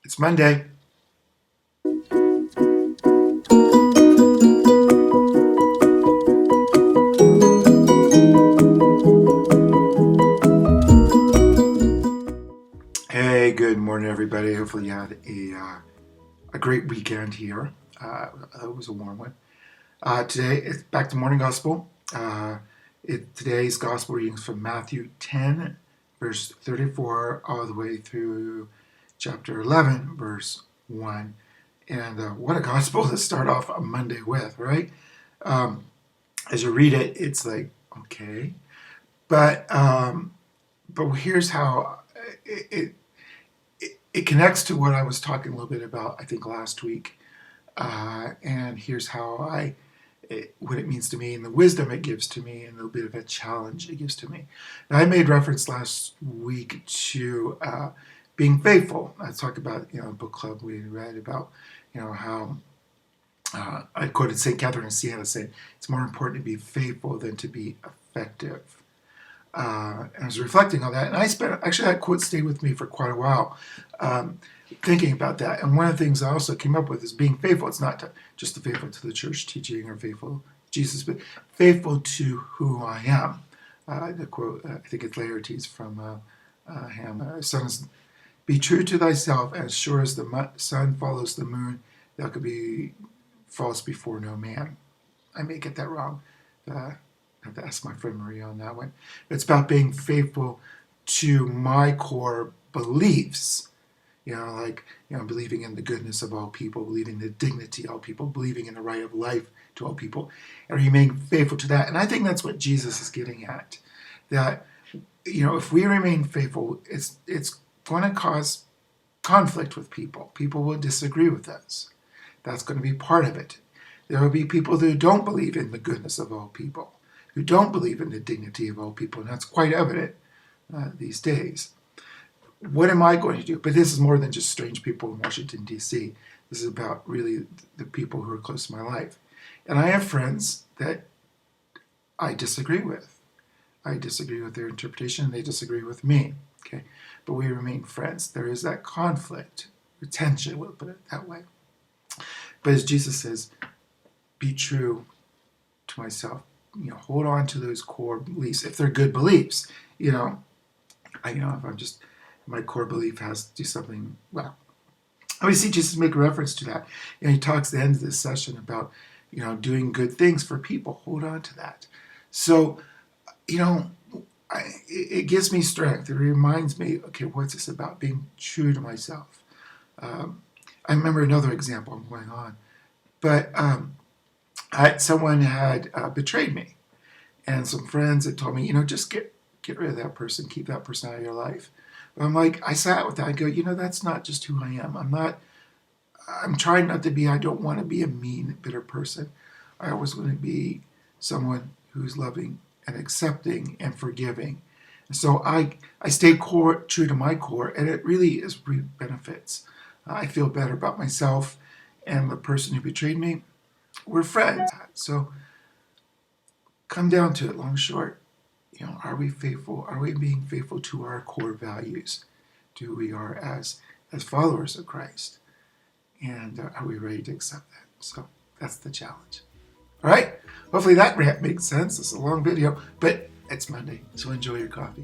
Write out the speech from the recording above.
It's Monday. Hey, good morning, everybody. Hopefully, you had a great weekend here. It was a warm one. Today, it's back to morning gospel. Today's gospel reading is from Matthew 10, verse 34, all the way through chapter 11, verse 1. And what a gospel to start off a Monday with, right? Um, as you read it, it's like, okay. But here's how it connects to what I was talking a little bit about, I think, last week. And here's how what it means to me and the wisdom it gives to me and a little bit of a challenge it gives to me. Now, I made reference last week to being faithful. I talked about, book club we read about, how I quoted St. Catherine of Siena saying, it's more important to be faithful than to be effective. And I was reflecting on that, and actually that quote stayed with me for quite a while, thinking about that. And one of the things I also came up with is being faithful. It's not just faithful to the church teaching or faithful to Jesus, but faithful to who I am. The quote, I think it's Laertes from Ham. Sons, be true to thyself, as sure as the sun follows the moon, thou could be false before no man. I may get that wrong. I have to ask my friend Maria on that one. It's about being faithful to my core beliefs. Believing in the goodness of all people, believing in the dignity of all people, believing in the right of life to all people, and remain faithful to that. And I think that's what Jesus is getting at. That, if we remain faithful, it's going to cause conflict with people. People will disagree with us. That's going to be part of it. There will be people who don't believe in the goodness of all people, who don't believe in the dignity of all people, and that's quite evident these days. What am I going to do? But this is more than just strange people in Washington, D.C. This is about really the people who are close to my life. And I have friends that I disagree with. I disagree with their interpretation, and they disagree with me. Okay, but we remain friends. There is that conflict, tension, we'll put it that way. But as Jesus says, be true to myself. Hold on to those core beliefs if they're good beliefs. If I'm just, my core belief has to do something well. We see Jesus make a reference to that. He talks at the end of this session about, doing good things for people. Hold on to that. So, it gives me strength. It reminds me, okay, what's this about? Being true to myself. I remember another example. I'm going on, but someone had betrayed me, and some friends had told me, just get rid of that person, keep that person out of your life. But I'm like, I sat with that. I go, that's not just who I am. I'm trying not to be. I don't want to be a mean, bitter person. I always want to be someone who's loving and accepting and forgiving. And so I stay true to my core, and it really is benefits. I feel better about myself and the person who betrayed me. We're friends. So come down to it, long short. Are we faithful? Are we being faithful to our core values, to who we are as followers of Christ? And are we ready to accept that? So that's the challenge. All right. Hopefully that rant makes sense. It's a long video, but it's Monday, so enjoy your coffee.